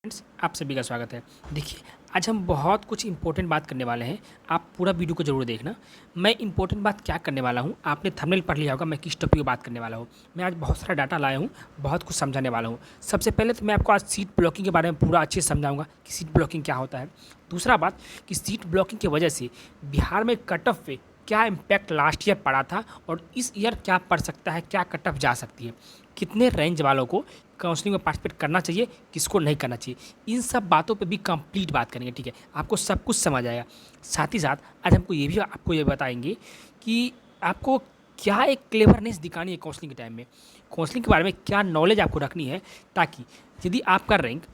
Friends, आप सभी का स्वागत है। देखिए, आज हम बहुत कुछ इंपॉर्टेंट बात करने वाले हैं। आप पूरा वीडियो को ज़रूर देखना। मैं इंपॉर्टेंट बात क्या करने वाला हूँ, आपने थंबनेल पढ़ लिया होगा मैं किस टॉपिक पे बात करने वाला हूँ। मैं आज बहुत सारा डाटा लाया हूँ, बहुत कुछ समझाने वाला हूँ। सबसे पहले तो मैं आपको आज सीट ब्लॉकिंग के बारे में पूरा अच्छे से समझाऊँगा कि सीट ब्लॉकिंग क्या होता है। दूसरा बात कि सीट ब्लॉकिंग की वजह से बिहार में कट ऑफ पे क्या इम्पैक्ट लास्ट ईयर पड़ा था और इस ईयर क्या पड़ सकता है, क्या कट ऑफ जा सकती है, कितने रेंज वालों को काउंसलिंग में पार्टिसिपेट करना चाहिए, किसको नहीं करना चाहिए। इन सब बातों पे भी कंप्लीट बात करेंगे, ठीक है। आपको सब कुछ समझ आएगा। साथ ही साथ आज हमको ये भी आपको ये बताएंगे कि आपको क्या एक क्लेवरनेस दिखानी है काउंसलिंग के टाइम में, काउंसलिंग के बारे में क्या नॉलेज आपको रखनी है, ताकि यदि आपका रैंक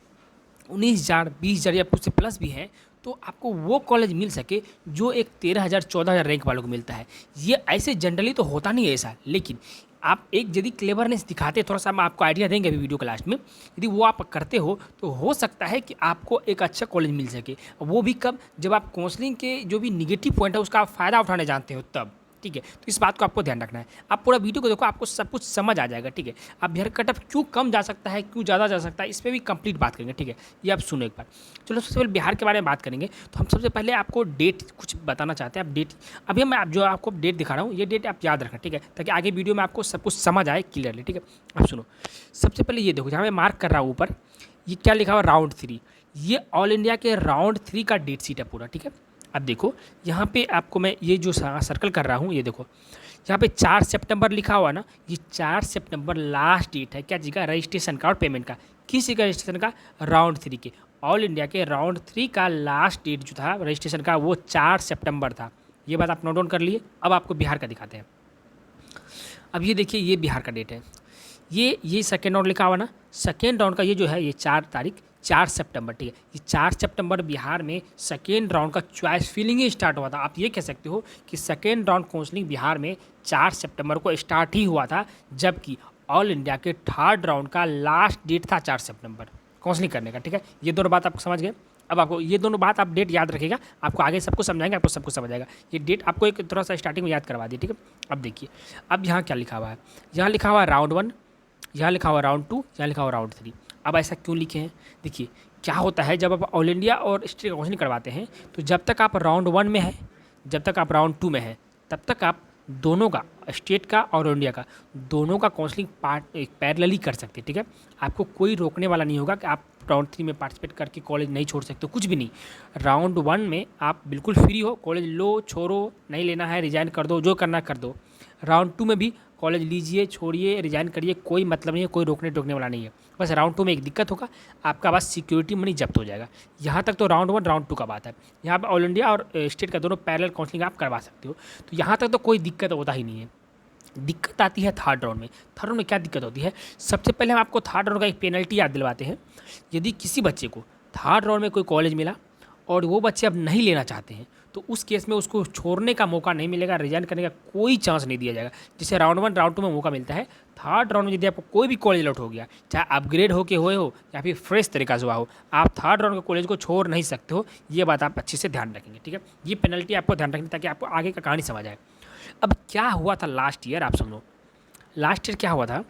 19,000 20,000 या उससे प्लस भी है तो आपको वो कॉलेज मिल सके जो एक 13,000 14,000 रैंक वालों को मिलता है। ये ऐसे जनरली तो होता नहीं है ऐसा, लेकिन आप एक यदि क्लेवरनेस दिखाते, थोड़ा सा हम आपको आइडिया देंगे अभी वीडियो के लास्ट में, यदि वो आप करते हो तो हो सकता है कि आपको एक अच्छा कॉलेज मिल सके। वो भी कब, जब आप काउंसलिंग के जो भी निगेटिव पॉइंट है उसका आप फ़ायदा उठाने जानते हो तब, ठीक है। तो इस बात को आपको ध्यान रखना है। आप पूरा वीडियो को देखो, आपको सब कुछ समझ आ जाएगा, ठीक है। अब बिहार कट ऑफ क्यों कम जा सकता है, क्यों ज़्यादा जा सकता है, इस पर भी कंप्लीट बात करेंगे, ठीक है। ये आप सुनो एक बार। चलो सबसे पहले बिहार के बारे में बात करेंगे। तो हम सबसे पहले आपको डेट कुछ बताना चाहते हैं। आप डेट, अभी मैं जो आपको डेट दिखा रहा हूँ ये डेट आप याद रखना, ठीक है, ताकि आगे वीडियो में आपको सब कुछ समझ आए क्लियरली, ठीक है। आप सुनो, सबसे पहले ये देखो, जहाँ मैं मार्क कर रहा हूँ ऊपर, ये क्या लिखा हुआ, राउंड 3। ये ऑल इंडिया के राउंड 3 का डेट शीट है पूरा, ठीक है। अब देखो यहाँ पे आपको मैं ये जो सर्कल कर रहा हूँ, ये देखो यहाँ पे 4 सितंबर लिखा हुआ ना, ये 4 सितंबर लास्ट डेट है क्या चीज़ का, रजिस्ट्रेशन का और पेमेंट का। किसी का रजिस्ट्रेशन का, राउंड 3 के, ऑल इंडिया के राउंड 3 का लास्ट डेट जो था रजिस्ट्रेशन का वो 4 सितंबर था। ये बात आप नोट डाउन कर लिए। अब आपको बिहार का दिखाते हैं। अब ये देखिए, ये बिहार का डेट है, ये सेकेंड राउंड लिखा हुआ ना, सेकेंड राउंड का ये जो है ये 4 तारीख 4 सितंबर, ठीक है। ये 4 सितंबर बिहार में सेकेंड राउंड का चॉइस फिलिंग ही स्टार्ट हुआ था। आप ये कह सकते हो कि सेकेंड राउंड काउंसलिंग बिहार में 4 सितंबर को स्टार्ट ही हुआ था, जबकि ऑल इंडिया के थर्ड राउंड का लास्ट डेट था 4 सितंबर काउंसलिंग करने का, ठीक है। ये दोनों बात आप समझ गए। अब आपको ये दोनों बात आप डेट याद रखिएगा, आपको आगे सब कुछ समझाएंगे, आपको सब कुछ समझ आएगा। ये डेट आपको एक थोड़ा सा स्टार्टिंग में याद करवा दी, ठीक है। अब देखिए, अब यहाँ क्या लिखा हुआ है, यहाँ लिखा हुआ है राउंड 1, यहाँ लिखा हुआ राउंड 2, यहाँ लिखा हुआ राउंड 3। अब ऐसा क्यों लिखे हैं, देखिए क्या होता है, जब आप ऑल इंडिया और स्टेट काउंसलिंग करवाते हैं तो जब तक आप राउंड 1 में हैं, जब तक आप राउंड 2 में हैं, तब तक आप दोनों का, स्टेट का और इंडिया का, दोनों का काउंसलिंग पैरेलली कर सकते हैं, ठीक है। आपको कोई रोकने वाला नहीं होगा कि आप राउंड 3 में पार्टिसिपेट करके कॉलेज नहीं छोड़ सकते, कुछ भी नहीं। राउंड 1 में आप बिल्कुल फ्री हो, कॉलेज लो छोड़ो, नहीं लेना है रिजाइन कर दो, जो करना है कर दो। राउंड 2 में भी कॉलेज लीजिए, छोड़िए, रिजाइन करिए, कोई मतलब नहीं है, कोई रोकने टोकने वाला नहीं है। बस राउंड 2 में एक दिक्कत होगा, आपका बस सिक्योरिटी मनी जब्त हो जाएगा। यहाँ तक तो राउंड 1 राउंड 2 का बात है। यहाँ पर ऑल इंडिया और स्टेट का दोनों पैरेलल काउंसलिंग आप करवा सकते हो, तो यहाँ तक तो कोई दिक्कत होता ही नहीं है। दिक्कत आती है थर्ड राउंड में। थर्ड राउंड में क्या दिक्कत होती है, सबसे पहले हम आपको थर्ड राउंड का एक पेनल्टी याद दिलवाते हैं। यदि किसी बच्चे को थर्ड राउंड में कोई कॉलेज मिला और वो बच्चे अब नहीं लेना चाहते हैं, तो उस केस में उसको छोड़ने का मौका नहीं मिलेगा, रिजाइन करने का कोई चांस नहीं दिया जाएगा। जैसे राउंड 1 राउंड 2 में मौका मिलता है, थर्ड राउंड में यदि आपको कोई भी कॉलेज लौट हो गया, चाहे अपग्रेड होके हुए हो या फिर फ्रेश तरीका से हुआ हो, आप थर्ड राउंड के कॉलेज को छोड़ नहीं सकते हो। ये बात आप अच्छे से ध्यान रखेंगे, ठीक है। ये पेनल्टी आपको ध्यान रखनी, ताकि आपको आगे का कहानी समझ आए। अब क्या हुआ था लास्ट ईयर, आप समझो लास्ट ईयर क्या हुआ था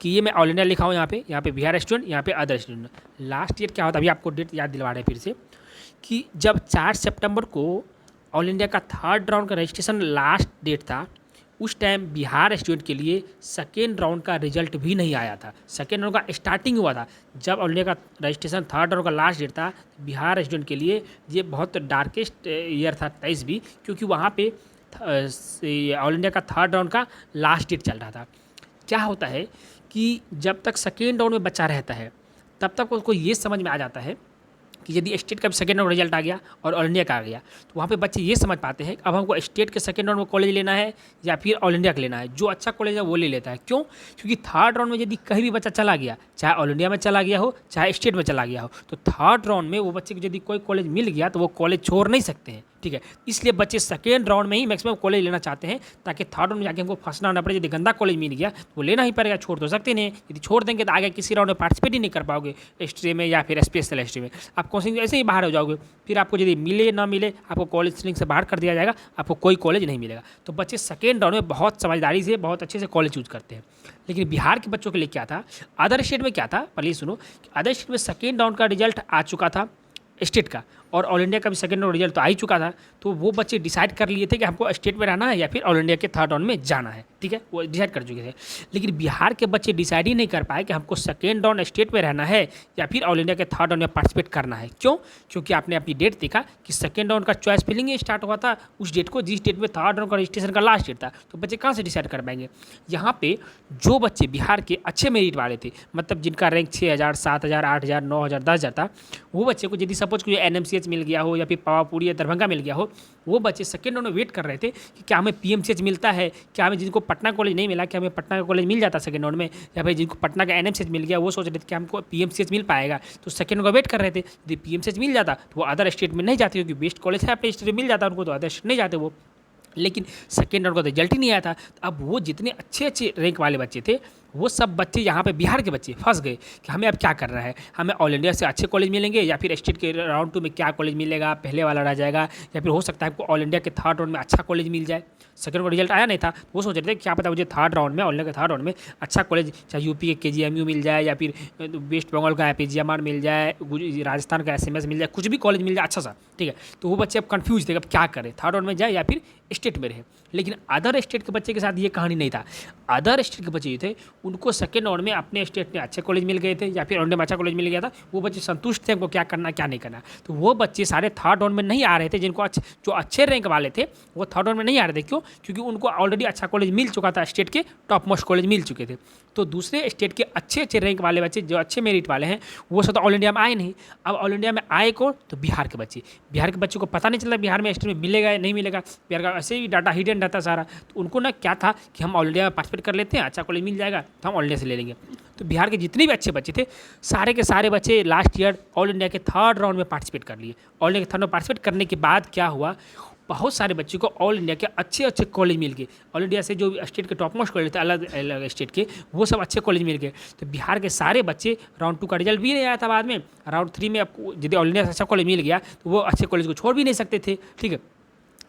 कि ये मैं ऑल इंडिया लिखा हूँ यहाँ पे बिहार स्टूडेंट, यहाँ पे अदर स्टूडेंट। लास्ट ईयर क्या होता, अभी आपको डेट याद दिलवा रहे हैं फिर से, कि जब 4 सितंबर को ऑल इंडिया का थर्ड राउंड का रजिस्ट्रेशन लास्ट डेट था, उस टाइम बिहार स्टूडेंट के लिए सेकेंड राउंड का रिजल्ट भी नहीं आया था। सेकेंड राउंड का स्टार्टिंग हुआ था जब ऑल इंडिया का रजिस्ट्रेशन थर्ड राउंड का लास्ट डेट था। बिहार स्टूडेंट के लिए ये बहुत डार्केस्ट ईयर था 23 भी, क्योंकि वहाँ पे ऑल इंडिया का थर्ड राउंड का लास्ट डेट चल रहा था। क्या होता है कि जब तक सेकेंड राउंड में बच्चा रहता है, तब तक उसको ये समझ में आ जाता है कि यदि स्टेट का सेकेंड राउंड रिजल्ट आ गया और ऑल इंडिया का आ गया, तो वहाँ पे बच्चे ये समझ पाते हैं अब हमको स्टेट के सेकेंड राउंड में कॉलेज लेना है या फिर ऑल इंडिया का लेना है। जो अच्छा कॉलेज है वो ले लेता है। क्यों? क्योंकि थर्ड राउंड में यदि कहीं भी बच्चा चला गया, चाहे ऑल इंडिया में चला गया हो चाहे स्टेट में चला गया हो, तो थर्ड राउंड में वो बच्चे को यदि कोई कॉलेज मिल गया तो वो कॉलेज छोड़ नहीं सकते हैं, ठीक ठीक है। इसलिए बच्चे सेकेंड राउंड में ही मैक्सिमम कॉलेज लेना चाहते हैं, ताकि थर्ड राउंड में जाके हमको फंसना ना पड़े। यदि गंदा कॉलेज मिल गया तो वो लेना ही पड़ेगा, छोड़ तो सकते नहीं। यदि छोड़ देंगे तो आगे किसी राउंड में पार्टिसिपेट ही नहीं कर पाओगे, हिस्ट्री में या फिर स्पेशल हिस्ट्री में। आप काउंसलिंग ऐसे ही बाहर हो जाओगे, फिर आपको यदि मिले ना मिले आपको काउंसलिंग से बाहर कर दिया जाएगा, आपको कोई कॉलेज नहीं मिलेगा। तो बच्चे सेकेंड राउंड में बहुत समझदारी से बहुत अच्छे से कॉलेज चूज करते हैं। लेकिन बिहार के बच्चों के लिए क्या था, अदर स्टेट में क्या था, पहले सुनो। अदर स्टेट में सेकेंड राउंड का रिजल्ट आ चुका था स्टेट का, और ऑल इंडिया का भी सेकेंड राउंड रिजल्ट तो आ ही चुका था। तो वो बच्चे डिसाइड कर लिए थे कि हमको स्टेट में रहना है या फिर ऑल इंडिया के थर्ड राउंड में जाना है, ठीक है, वो डिसाइड कर चुके थे। लेकिन बिहार के बच्चे डिसाइड ही नहीं कर पाए कि हमको सेकेंड राउंड स्टेट में रहना है या फिर ऑल इंडिया के थर्ड राउंड में पार्टिसिपेट करना है। क्यों? क्योंकि आपने अपनी डेट देखा कि सेकेंड राउंड का चॉइस फिलिंग स्टार्ट हुआ था उस डेट को, जिस डेट में थर्ड राउंड का रजिस्ट्रेशन का लास्ट डेट था। तो बच्चे कहाँ से डिसाइड कर पाएंगे? यहाँ पे जो बच्चे बिहार के अच्छे मेरिट वाले थे, मतलब जिनका रैंक 6000, 7000, 8000, 9000, 10000 था, वो बच्चे को यदि सपोज कोई NMCH मिल गया हो या फिर पावापुरी या दरभंगा मिल गया हो, वो बच्चे सेकेंड राउंड में वेट कर रहे थे कि क्या हमें PMCH मिलता है, क्या हमें, जिनको पटना कॉलेज नहीं मिला, क्या हमें पटना का कॉलेज मिल जाता सेकेंड राउंड में, या फिर जिनको पटना का NMCH मिल गया वो सोच रहे थे कि हमको PMCH मिल पाएगा। तो सेकेंड राउंड का वेट कर रहे थे। यदि PMCH मिल जाता तो वो अदर स्टेट में नहीं जाते, क्योंकि बेस्ट कॉलेज है अपने स्टेट में मिल जाता उनको, तो अदर स्टेट नहीं जाते वो। लेकिन सेकेंड राउंड का रिजल्ट ही नहीं आया था। तो अब वो जितने अच्छे अच्छे रैंक वाले बच्चे थे, वो सब बच्चे यहाँ पे बिहार के बच्चे फंस गए कि हमें अब क्या करना है, हमें ऑल इंडिया से अच्छे कॉलेज मिलेंगे या फिर स्टेट के राउंड 2 में क्या कॉलेज मिलेगा, पहले वाला रह जाएगा, या फिर हो सकता है आपको ऑल इंडिया के थर्ड राउंड में अच्छा कॉलेज मिल जाए। सेकंड का रिजल्ट आया नहीं था, वो सोच रहे थे क्या पता मुझे थर्ड राउंड में, ऑल इंडिया के थर्ड राउंड में अच्छा कॉलेज, चाहे यूपी के KGMU मिल जाए या फिर वेस्ट बंगाल का APGMR मिल जाए, राजस्थान का SMS मिल जाए, कुछ भी कॉलेज मिल जाए अच्छा सा, ठीक है। तो वो बच्चे अब कन्फ्यूज थे अब क्या करें, थर्ड राउंड में जाए या फिर स्टेट में रहे। लेकिन अदर स्टेट के बच्चे के साथ ये कहानी नहीं था। अदर स्टेट के बच्चे थे, उनको सेकेंड राउंड में अपने स्टेट में अच्छे कॉलेज मिल गए थे या फिर इंडिया में अच्छा कॉलेज मिल गया था, वो बच्चे संतुष्ट थे उनको क्या करना क्या नहीं करना। तो वो बच्चे सारे थर्ड राउंड में नहीं आ रहे थे, जिनको जो अच्छे रैंक वाले थे वो थर्ड राउंड में नहीं आ रहे थे। क्यों? क्योंकि उनको ऑलरेडी अच्छा कॉलेज मिल चुका था, स्टेट के टॉप मोस्ट कॉलेज मिल चुके थे। तो दूसरे स्टेट के अच्छे अच्छे रैंक वाले बच्चे जो अच्छे मेरिट वाले हैं, वो सब तो ऑल इंडिया में आए नहीं। अब ऑल इंडिया में आए कौन? तो बिहार के बच्चे। बिहार के बच्चों को पता नहीं चलता बिहार में स्टेट में मिलेगा या नहीं मिलेगा, बिहार का ऐसे ही डाटा हिडन रहता सारा। तो उनको ना क्या था कि हम ऑल इंडिया में पार्टिसिपेट कर लेते हैं, अच्छा कॉलेज मिल जाएगा तो हम ऑल इंडिया से ले लेंगे। तो बिहार के जितने भी अच्छे बच्चे थे, सारे के सारे बच्चे लास्ट ईयर ऑल इंडिया के थर्ड राउंड में पार्टिसिपेट कर लिए। ऑल इंडिया के थर्ड में पार्टिसिपेट करने के बाद क्या हुआ, बहुत सारे बच्चों को ऑल इंडिया के अच्छे अच्छे कॉलेज मिल गए। ऑल इंडिया से जो स्टेट के टॉप मोस्ट कॉलेज थे अलग अलग स्टेट के, वो सब अच्छे कॉलेज मिल गए। तो बिहार के सारे बच्चे, राउंड 2 का रिजल्ट भी नहीं आया था बाद में, राउंड 3 में आपको यदि ऑल इंडिया से अच्छा कॉलेज मिल गया तो वो अच्छे कॉलेज को छोड़ भी नहीं सकते थे, ठीक है।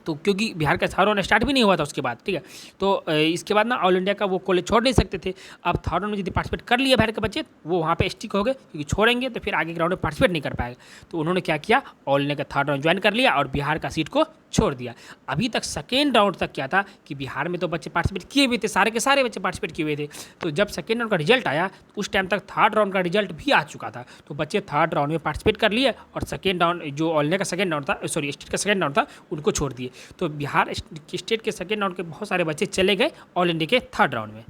तो क्योंकि बिहार का थर्ड राउंड स्टार्ट भी नहीं हुआ था उसके बाद, ठीक है। तो इसके बाद ना ऑल इंडिया का वो कॉलेज छोड़ नहीं सकते थे। अब थर्ड राउंड में यदि पार्टिसिपेट कर लिया बिहार के बच्चे, वो वहाँ पे स्टिक हो गए, क्योंकि छोड़ेंगे तो फिर आगे के राउंड में पार्टिसिपेट नहीं कर पाएगा। तो उन्होंने क्या किया, ऑल इंडिया का थर्ड राउंड ज्वाइन कर लिया और बिहार का सीट को छोड़ दिया। अभी तक सेकेंड राउंड तक क्या था कि बिहार में तो बच्चे पार्टिसिपेट किए हुए थे, सारे के सारे बच्चे पार्टिसिपेट किए हुए थे। तो जब सेकेंड राउंड का रिजल्ट आया तो उस टाइम तक थर्ड राउंड का रिजल्ट भी आ चुका था। तो बच्चे थर्ड राउंड में पार्टिसिपेट कर लिए और सेकेंड राउंड जो ऑल इंडिया का सेकेंड राउंड था, सॉरी स्टेट का सेकेंड राउंड था, उनको छोड़ दिए। तो बिहार स्टेट के सेकेंड राउंड के बहुत सारे बच्चे चले गए ऑल इंडिया के थर्ड राउंड में।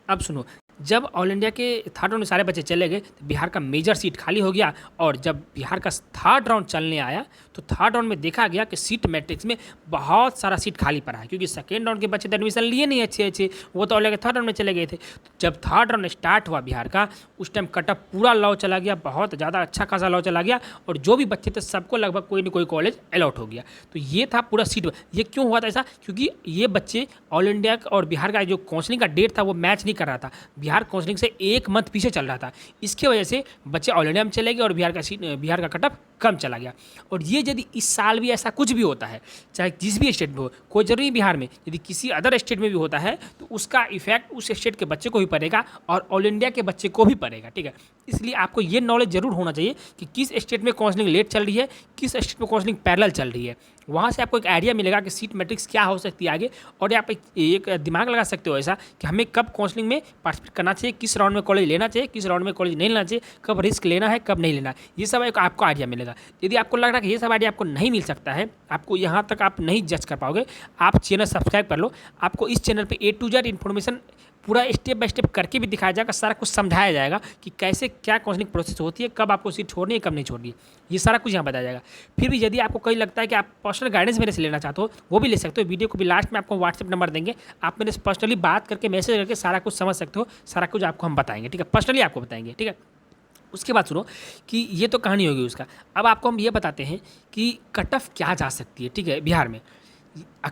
अब सुनो, जब ऑल इंडिया के थर्ड राउंड में सारे बच्चे चले गए तो बिहार का मेजर सीट खाली हो गया। और जब बिहार का थर्ड राउंड चलने आया तो थर्ड राउंड में देखा गया कि सीट मैट्रिक्स में बहुत सारा सीट खाली पड़ा है, क्योंकि सेकेंड राउंड के बच्चे तो एडमिशन लिए नहीं अच्छे अच्छे, वो तो ऑल इंडिया के थर्ड राउंड में चले गए थे। तो जब थर्ड राउंड स्टार्ट हुआ बिहार का, उस टाइम कटअप पूरा लॉ चला गया, बहुत ज़्यादा अच्छा खासा लॉ चला गया, और जो भी बच्चे थे सबको लगभग कोई ना कोई कॉलेज अलॉट हो गया। तो ये था पूरा सीट। ये क्यों हुआ था ऐसा? क्योंकि ये बच्चे ऑल इंडिया और बिहार का जो काउंसलिंग का डेट था वो मैच नहीं कर रहा था। बिहार काउंसलिंग से 1 मंथ पीछे चल रहा था। इसकी वजह से बच्चे ऑल इंडिया में चले गए और बिहार का कटअप कम चला गया। और ये यदि इस साल भी ऐसा कुछ भी होता है, चाहे जिस भी स्टेट में हो, कोई जरूरी बिहार में, यदि किसी अदर स्टेट में भी होता है तो उसका इफेक्ट उस स्टेट के बच्चे को भी पड़ेगा और ऑल इंडिया के बच्चे को भी पड़ेगा, ठीक है। इसलिए आपको ये नॉलेज जरूर होना चाहिए कि किस स्टेट में काउंसलिंग लेट चल रही है, किस स्टेट में काउंसलिंग पैरेलल चल रही है। वहाँ से आपको एक आइडिया मिलेगा कि सीट मैट्रिक्स क्या हो सकती है आगे, और आप एक दिमाग लगा सकते हो ऐसा कि हमें कब काउंसलिंग में पार्टिसिपेट करना चाहिए, किस राउंड में कॉलेज लेना चाहिए, किस राउंड में कॉलेज नहीं लेना चाहिए, कब रिस्क लेना है, कब नहीं लेना है। ये सब एक आपको आइडिया मिलेगा। यदि आपको लग रहा है कि ये सब आइडिया आपको नहीं मिल सकता है, आपको यहाँ तक आप नहीं जज कर पाओगे, आप चैनल सब्सक्राइब कर लो। आपको इस चैनल पर A to Z इन्फॉर्मेशन पूरा स्टेप बाय स्टेप करके भी दिखाया जाएगा, सारा कुछ समझाया जाएगा कि कैसे क्या काउंसलिंग प्रोसेस होती है, कब आपको सीट छोड़नी है, कब नहीं छोड़नी है, ये सारा कुछ यहाँ बताया जाएगा। फिर भी यदि आपको कहीं लगता है कि आप पर्सनल गाइडेंस मेरे से लेना चाहते हो, वो भी ले सकते हो। वीडियो को भी लास्ट में आपको व्हाट्सएप नंबर देंगे, आप मेरे से पर्सनली बात करके मैसेज करके सारा कुछ समझ सकते हो, सारा कुछ आपको हम बताएंगे, ठीक है, पर्सनली आपको बताएंगे, ठीक है। उसके बाद सुनो कि ये तो कहानी होगी उसका। अब आपको हम ये बताते हैं कि कट ऑफ क्या जा सकती है, ठीक है, बिहार में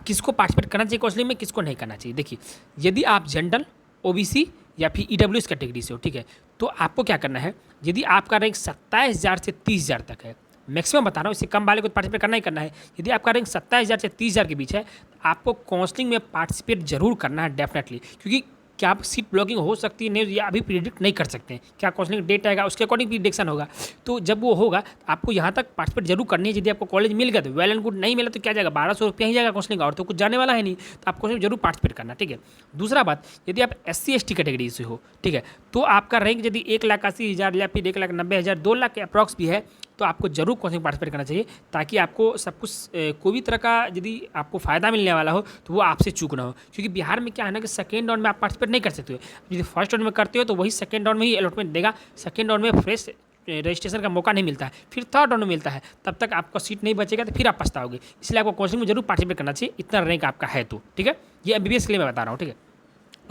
किसको पार्टिसिपेट करना चाहिए काउंसलिंग में, किसको नहीं करना चाहिए। देखिए, यदि आप जनरल, ओबीसी या फिर ईडब्ल्यूएस कैटेगरी से हो, ठीक है, तो आपको क्या करना है, यदि आपका रैंक 27,000 से 30,000 तक है, मैक्सिमम बता रहा हूँ, इससे कम वाले को पार्टिसिपेट करना ही करना है। यदि आपका रैंक 27,000 से 30,000 के बीच है, आपको काउंसलिंग में पार्टिसिपेट जरूर करना है डेफिनेटली, क्योंकि क्या आप सीट ब्लॉकिंग हो सकती है नहीं, ये अभी प्रिडिक्ट नहीं कर सकते हैं। क्या काउंसलिंग डेट आएगा उसके अकॉर्डिंग प्रिडिक्शन होगा, तो जब वो होगा तो आपको यहाँ तक पार्टिसिपेट जरूर करनी है। यदि आपको कॉलेज मिल गया तो वेल एंड गुड, नहीं मिला तो क्या जाएगा, 1200 रुपया ही जाएगा काउंसलिंग, और तो कुछ जाने वाला है नहीं, तो आपको जरूर पार्टिसिपेट करना, ठीक है। दूसरा बात, यदि आप SC/ST कैटेगरी से हो, ठीक है, तो आपका रैंक यदि 1,80,000 या फिर 1,90,000, 2 लाख के अप्रॉक्स भी है, तो आपको जरूर काउंसलिंग पार्टिसिपेट करना चाहिए, ताकि आपको सब कुछ कोई भी तरह का यदि आपको फ़ायदा मिलने वाला हो तो वो आपसे चूक ना हो। क्योंकि बिहार में क्या है ना कि सेकेंड राउंड में आप पार्टिसिपेट नहीं कर सकते हो। यदि फर्स्ट राउंड में करते हो तो वही सेकेंड राउंड में ही अलॉटमेंट देगा, सेकेंड राउंड में फ्रेश रजिस्ट्रेशन का मौका नहीं मिलता है, फिर थर्ड राउंड में मिलता है, तब तक आपका सीट नहीं बचेगा तो फिर आप पछताओगे। इसलिए आपको काउंसलिंग में जरूर पार्टिसिपेट करना चाहिए, इतना रैंक आपका है तो, ठीक है। ये MBBS के लिए मैं बता रहा हूँ, ठीक है।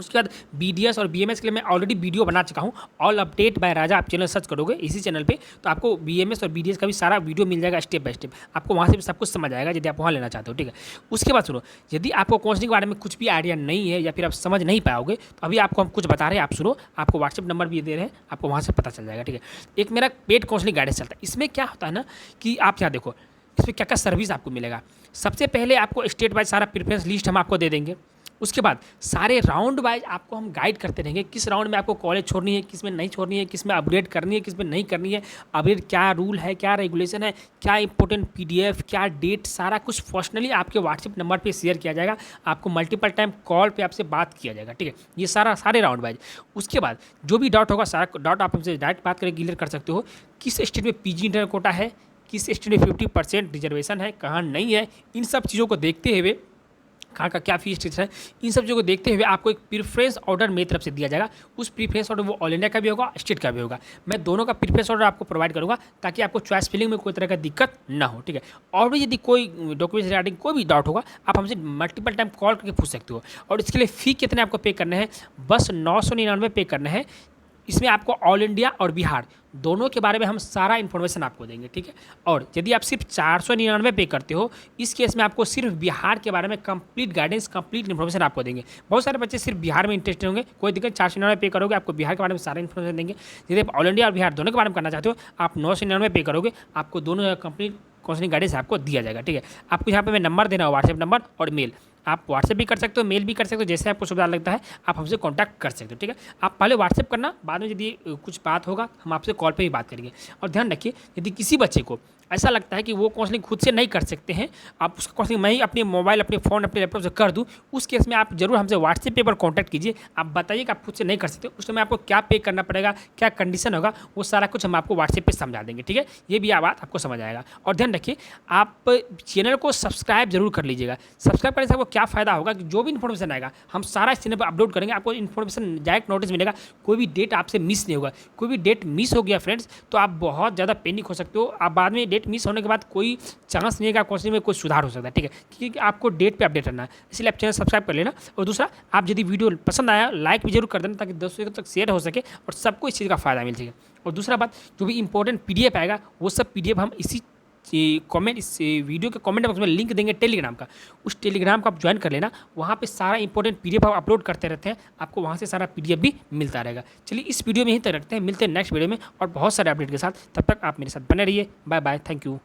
उसके बाद BDS और BMS के लिए मैं ऑलरेडी वीडियो बना चुका हूँ, ऑल अपडेट बाय राजा, आप चैनल सर्च करोगे इसी चैनल पे तो आपको BMS और BDS का भी सारा वीडियो मिल जाएगा स्टेप बाय स्टेप, आपको वहाँ से भी सब कुछ समझ आएगा यदि आप वहाँ लेना चाहते हो, ठीक है। उसके बाद सुनो, यदि आपको काउंसलिंग के बारे में कुछ भी आइडिया नहीं है या फिर आप समझ नहीं पाओगे, तो अभी आपको हम कुछ बता रहे हैं, आप सुनो, आपको व्हाट्सएप नंबर भी दे रहे हैं, आपको वहाँ से पता चल जाएगा, ठीक है। एक मेरा पेड काउंसलिंग गाइडेंस चलता है, इसमें क्या होता है ना कि आप यहाँ देखो, इसमें क्या क्या सर्विस आपको मिलेगा। सबसे पहले आपको स्टेट वाइज सारा प्रेफरेंस लिस्ट हम आपको दे देंगे। उसके बाद सारे राउंड वाइज आपको हम गाइड करते रहेंगे, किस राउंड में आपको कॉलेज छोड़नी है, किस में नहीं छोड़नी है, किस में अपग्रेड करनी है, किस में नहीं करनी है, अपग्रेड क्या रूल है, क्या रेगुलेशन है, क्या इंपॉर्टेंट PDF, क्या डेट, सारा कुछ पर्सनली आपके व्हाट्सएप नंबर पे शेयर किया जाएगा, आपको मल्टीपल टाइम कॉल पे आपसे बात किया जाएगा, ठीक है। ये सारे राउंड वाइज। उसके बाद जो भी डाउट होगा, सारा डाउट आप हमसे डायरेक्ट बात करके क्लियर कर सकते हो। किस स्टेट में PG इंटरनल कोटा है, किस स्टेट में 50% रिजर्वेशन है, कहाँ नहीं है, इन सब चीज़ों को देखते हुए कहाँ का क्या फीस स्ट्रक्चर है, इन सब चीज़ों को देखते हुए आपको एक प्रीफ्रेंस ऑर्डर मेरी तरफ से दिया जाएगा। उस प्रीफ्रेंस ऑर्डर वो ऑल इंडिया का भी होगा, स्टेट का भी होगा। मैं दोनों का प्रीफ्रेंस ऑर्डर आपको प्रोवाइड करूँगा, ताकि आपको चॉइस फिलिंग में कोई तरह का दिक्कत ना हो, ठीक है। और भी यदि कोई डॉक्यूमेंट्स रिगार्डिंग कोई भी डाउट होगा, आप हमसे मल्टीपल टाइम कॉल करके पूछ सकते हो। और इसके लिए फ़ी कितने आपको पे करने हैं, बस 999 पे करना है। इसमें आपको ऑल इंडिया और बिहार दोनों के बारे में हम सारा इन्फॉर्मेशन आपको देंगे, ठीक है। और यदि आप सिर्फ 499 पे करते हो, इस केस में आपको सिर्फ बिहार के बारे में कंप्लीट गाइडेंस, कंप्लीट इन्फॉर्मेशन आपको देंगे। बहुत सारे बच्चे सिर्फ बिहार में इंटरेस्टेड होंगे, कोई दिक्कत, 499 पे करोगे, आपको बिहार के बारे में सारा इन्फॉर्मेशन देंगे। यदि आप ऑल इंडिया और बिहार दोनों के बारे में करना चाहते हो, आप 999 पे करोगे, आपको दोनों कंप्लीट काउंसलिंग गाइडेंस आपको दिया जाएगा, ठीक है। आपको यहाँ पे मैं नंबर देना है, व्हाट्सएप नंबर और मेल, आप व्हाट्सएप भी कर सकते हो, मेल भी कर सकते हो, जैसे आपको सुविधा लगता है आप हमसे कांटेक्ट कर सकते हो, ठीक है। आप पहले व्हाट्सएप करना, बाद में यदि कुछ बात होगा हम आपसे कॉल पे भी बात करेंगे। और ध्यान रखिए, यदि किसी बच्चे को ऐसा लगता है कि वो काउंसलिंग खुद से नहीं कर सकते हैं, आप उसका काउंसलिंग मैं ही अपने मोबाइल, अपने फ़ोन, अपने लैपटॉप से कर दूँ, उस केस में आप जरूर हमसे व्हाट्सएप पे पर कॉन्टैक्ट कीजिए। आप बताइए कि आप खुद से नहीं कर सकते, उस समय आपको क्या पे करना पड़ेगा, क्या कंडीशन होगा, वो सारा कुछ हम आपको व्हाट्सएप पे समझा देंगे, ठीक है। ये भी बात आपको समझ आएगा। और ध्यान रखिए, आप चैनल को सब्सक्राइब जरूर कर लीजिएगा। सब्सक्राइब करने से आपको क्या फ़ायदा होगा कि जो भी इन्फॉर्मेशन आएगा हम सारा इस चैनल पर अपलोड करेंगे, आपको इन्फॉर्मेशन डायरेक्ट नोटिस मिलेगा, कोई भी डेट आपसे मिस नहीं होगा। कोई भी डेट मिस हो गया फ्रेंड्स, तो आप बहुत ज़्यादा पैनिक हो सकते हो, आप बाद में डेट मिस होने के बाद कोई चांस नहीं है कि काउंसलिंग में कोई सुधार हो सकता है, ठीक है, क्योंकि आपको डेट पे अपडेट रहना है। इसलिए आप चैनल सब्सक्राइब कर लेना। और दूसरा, आप यदि वीडियो पसंद आया, लाइक भी जरूर कर देना, ताकि दोस्तों तक शेयर हो सके और सबको इस चीज़ का फायदा मिल सके। और दूसरा बात, जो भी इंपॉर्टेंट PDF आएगा, वो सब PDF हम इस वीडियो के कमेंट बॉक्स में लिंक देंगे टेलीग्राम का, उस टेलीग्राम को आप ज्वाइन कर लेना। वहाँ पे सारा इंपॉर्टेंट PDF हम अपलोड करते रहते हैं, आपको वहाँ से सारा PDF भी मिलता रहेगा। चलिए, इस वीडियो में यहीं तक रखते हैं, मिलते हैं नेक्स्ट वीडियो में और बहुत सारे अपडेट के साथ। तब तक आप मेरे साथ बने रहिए। Bye bye, thank you.